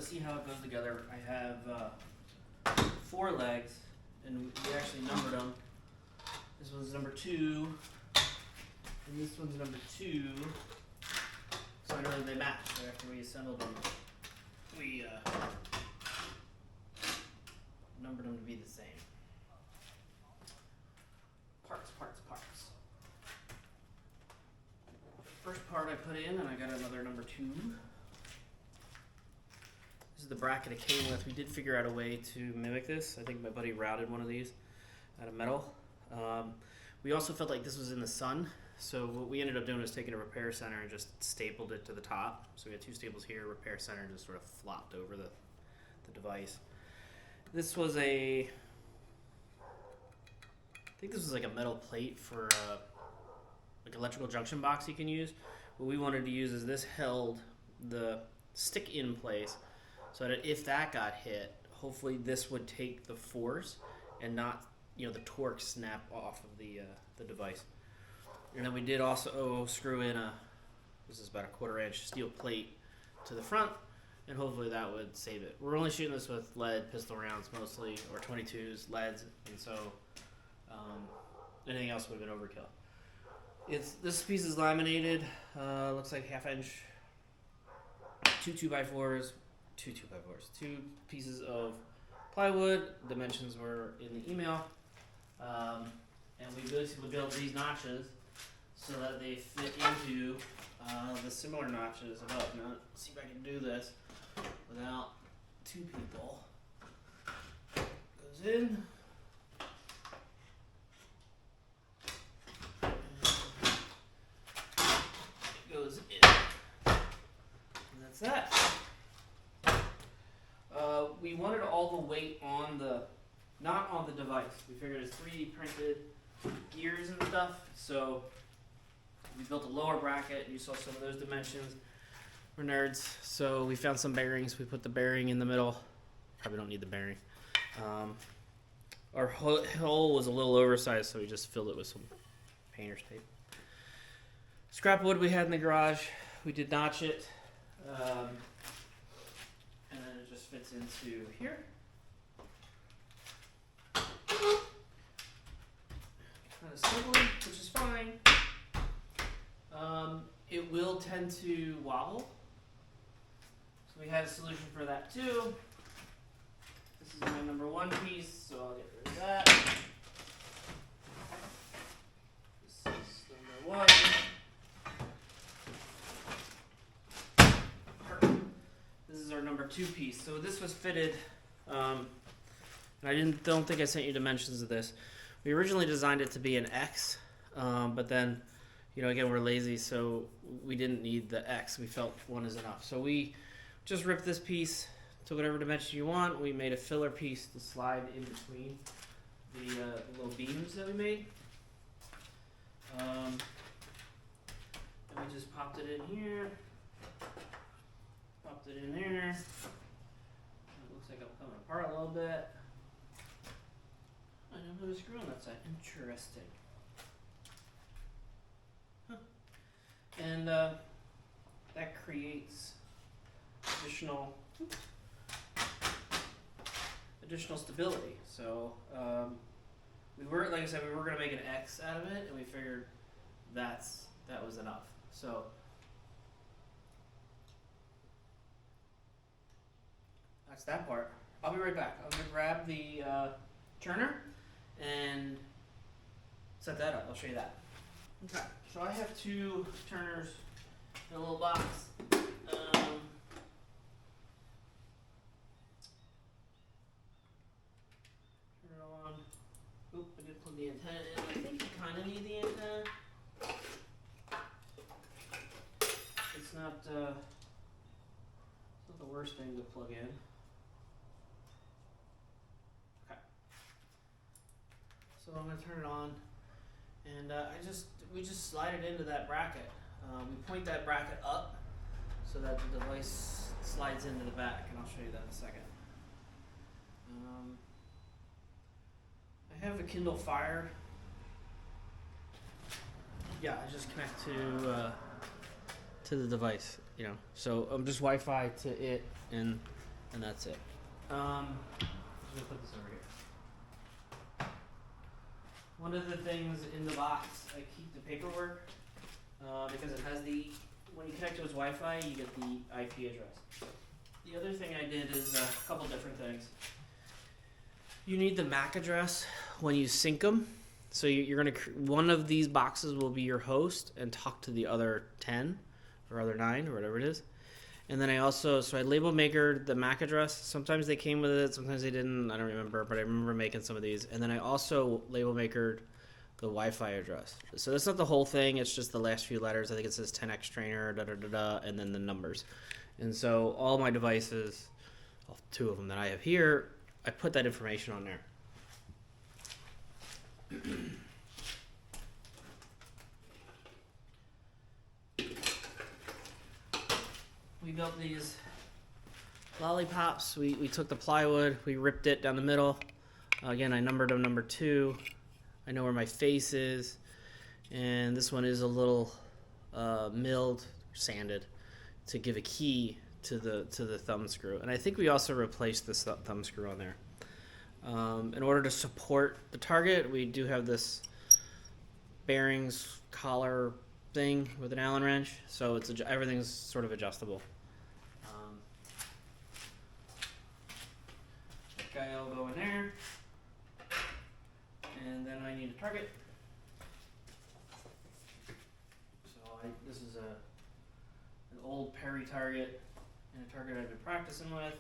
to see how it goes together, I have 4 legs, and we actually numbered them. This one's number 2, and this one's number 2. So I know that they match. So after we assembled them, we numbered them to be the same. Parts. First part I put in, and I got another number 2. This is the bracket it came with. We did figure out a way to mimic this. I think my buddy routed one of these out of metal. We also felt like this was in the sun, so what we ended up doing was taking a repair center and just stapled it to the top. So we had 2 staples here, repair center just sort of flopped over the device. This was I think this was like a metal plate for like electrical junction box you can use. What we wanted to use is this held the stick in place so that if that got hit, hopefully this would take the force and not, the torque snap off of the device. And then we did also screw in this is about a 1/4 inch steel plate to the front, and hopefully that would save it. We're only shooting this with lead pistol rounds mostly, or 22s, leads, and so anything else would have been overkill. This piece is laminated, looks like 1/2 inch, 2 2x4s, 2 pieces of plywood. Dimensions were in the email, and we basically built these notches so that they fit into the similar notches above. Now, let's see if I can do this without 2 people. Goes in. Goes in. And that's that. We wanted all the weight not on the device. We figured it's 3D printed gears and stuff, so we built a lower bracket. You saw some of those dimensions. We're nerds, so we found some bearings. We put the bearing in the middle. Probably don't need the bearing. Our hole was a little oversized, so we just filled it with some painter's tape. Scrap wood we had in the garage. We did notch it, and then it just fits into here. Kind of swivelly, which is fine. It will tend to wobble, so we had a solution for that too. This is my number 1 piece, so I'll get rid of that. This is number 1. This is our number 2 piece. So this was fitted, and I don't think I sent you dimensions of this. We originally designed it to be an X, but then, again, we're lazy, so we didn't need the X. We felt 1 is enough. So we just ripped this piece to whatever dimension you want. We made a filler piece to slide in between the little beams that we made. And we just popped it in here. Popped it in there. It looks like I'm coming apart a little bit. I never put a screw on that side. Interesting. Huh. And that creates additional stability. So we were going to make an X out of it, and we figured that was enough. So that's that part. I'll be right back. I'm going to grab the turner and set that up. I'll show you that. Okay, so I have 2 turners in a little box. Turn it on. Oop, I did plug the antenna in. I think you kind of need the antenna. It's not the worst thing to plug in. So I'm going to turn it on, and we just slide it into that bracket. We point that bracket up so that the device slides into the back, and I'll show you that in a second. I have a Kindle Fire. Yeah, I just connect to the device, So I'm just Wi-Fi to it, and and that's it. I'm just gonna put this over here. One of the things in the box, I keep the paperwork because it has when you connect to its Wi-Fi, you get the IP address. The other thing I did is a couple different things. You need the MAC address when you sync them. So you're gonna one of these boxes will be your host and talk to the other 10 or other 9 or whatever it is. And then I label makered the MAC address. Sometimes they came with it, sometimes they didn't. I don't remember, but I remember making some of these. And then I also label makered the Wi-Fi address. So that's not the whole thing. It's just the last few letters. I think it says 10x trainer, and then the numbers. And so all my devices, 2 of them that I have here, I put that information on there. We built these lollipops. We took the plywood, we ripped it down the middle. Again, I numbered them number 2. I know where my face is. And this one is a little milled, sanded, to give a key to the thumb screw. And I think we also replaced this thumb screw on there. In order to support the target, we do have this bearings collar thing with an Allen wrench, so everything's sort of adjustable. That guy will go in there, and then I need a target. So this is an old Perry target, and a target I've been practicing with.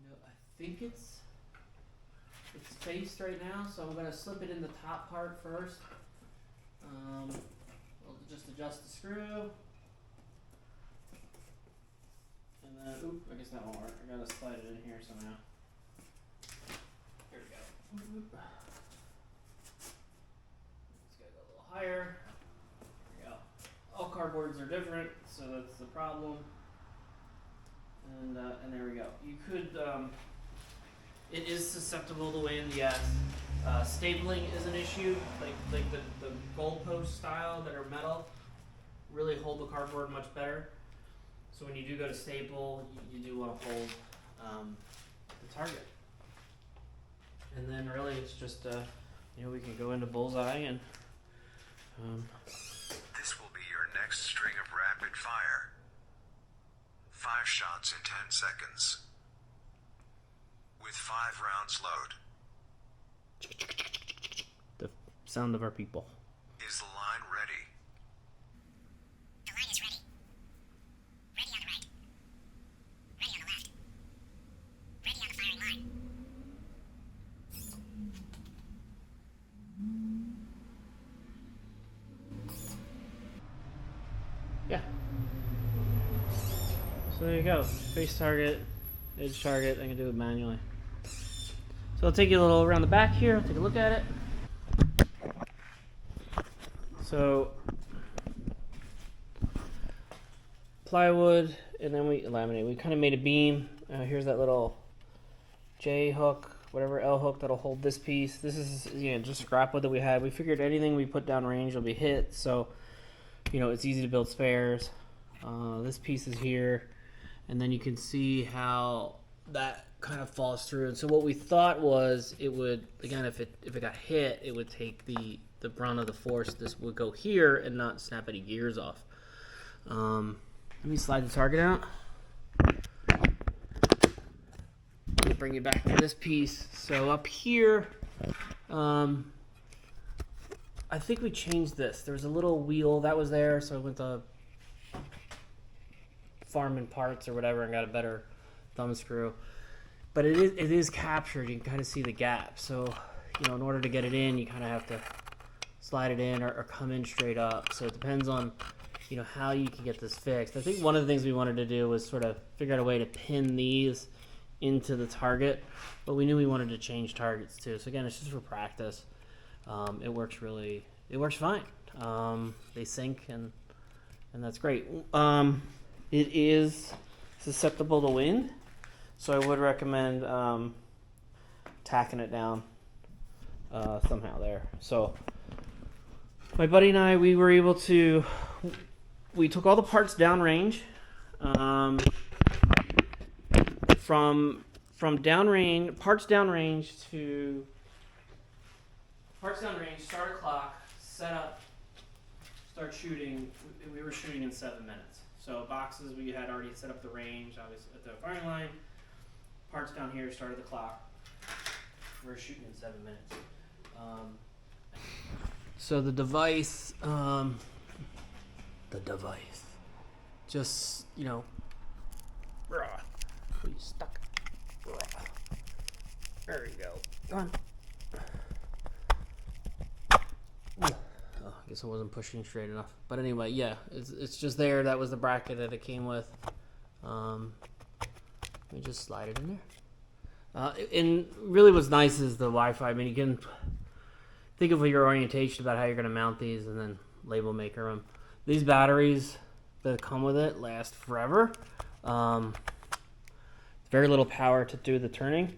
I think it's faced right now, so I'm going to slip it in the top part first. We'll just adjust the screw. And then, I guess that won't work. I got to slide it in here somehow. Here we go. Let's go a little higher. There we go. All cardboards are different, so that's the problem. And there we go. You could... it is susceptible to wind, yes. Stapling is an issue. Like the goalpost style that are metal really hold the cardboard much better. So when you do go to staple, you do want to hold the target. And then really it's just, we can go into bullseye and... This will be your next string of rapid fire. 5 shots in 10 seconds. With 5 rounds load. The sound of our people. Is the line ready? The line is ready. Ready on the right. Ready on the left. Ready on the firing line. Yeah. So there you go. Face target, edge target. I can do it manually. So I'll take you a little around the back here. Take a look at it. So plywood, and then we laminate. We kind of made a beam. Here's that little J hook, whatever L hook that'll hold this piece. This is just scrap wood that we had. We figured anything we put down range will be hit, so it's easy to build spares. This piece is here, and then you can see how that kind of falls through. And so what we thought was it would, again, if it got hit, it would take the brunt of the force. This would go here and not snap any gears off. Let me slide the target out. Let me bring you back to this piece. So up here, I think we changed this. There was a little wheel that was there, so I went to Farm Parts or whatever and got a better thumb screw. But it is captured. You can kind of see the gap. So, in order to get it in, you kind of have to slide it in or come in straight up. So it depends on, how you can get this fixed. I think one of the things we wanted to do was sort of figure out a way to pin these into the target, but we knew we wanted to change targets too. So again, it's just for practice. It works fine. They sync and that's great. It is susceptible to wind, so I would recommend tacking it down somehow there. So my buddy and I, we were able to we took all the parts downrange. From downrange, parts downrange, start a clock, set up, start shooting. We were shooting in 7 minutes. So boxes, we had already set up the range, obviously at the firing line. Parts down here started the clock. We were shooting in 7 minutes. So the device, just, you know, please stuck. There you go. Come on. Oh, I guess I wasn't pushing straight enough. But anyway, yeah, it's just there. That was the bracket that it came with. Let me just slide it in there. And really what's nice is the Wi-Fi. I mean, you can think of your orientation about how you're going to mount these and then label maker them. These batteries that come with it last forever. Very little power to do the turning.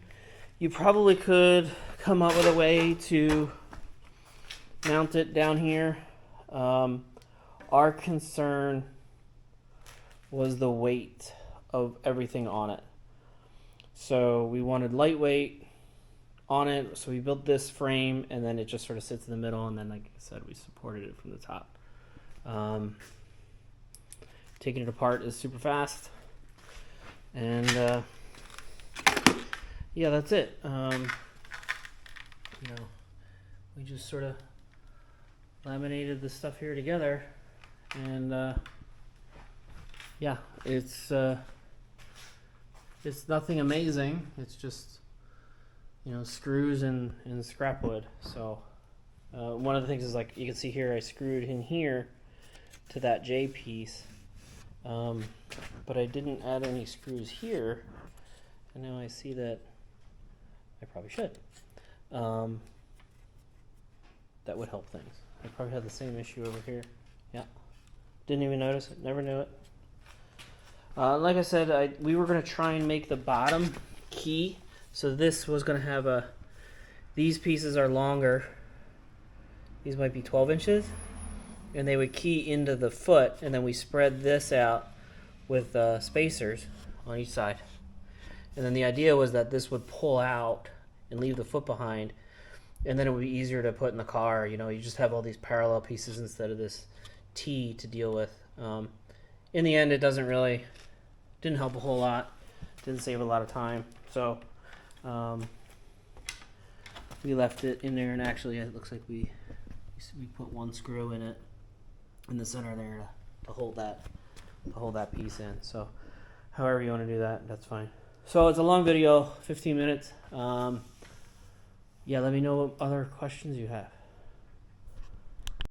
You probably could come up with a way to mount it down here. Our concern was the weight of everything on it. So we wanted lightweight on it, so we built this frame, and then it just sort of sits in the middle, and then, like I said, we supported it from the top. Taking it apart is super fast, and yeah, that's it. You know, we just sort of laminated the stuff here together, and yeah, it's nothing amazing. It's just, you know, screws and scrap wood. So one of the things is, like you can see here, I screwed in here to that J piece, but I didn't add any screws here, and now I see that I probably should. That would help things. I probably had the same issue over here. Yeah, didn't even notice it. Never knew it. Like I said, we were going to try and make the bottom key. So this was going to have these pieces are longer. These might be 12 inches. And they would key into the foot. And then we spread this out with spacers on each side. And then the idea was that this would pull out and leave the foot behind. And then it would be easier to put in the car. You know, you just have all these parallel pieces instead of this T to deal with. In the end, it didn't help a whole lot. Didn't save a lot of time. So we left it in there, and actually it looks like we put one screw in it in the center there to hold that piece in. So however you want to do that, that's fine. So it's a long video, 15 minutes. Yeah, let me know what other questions you have.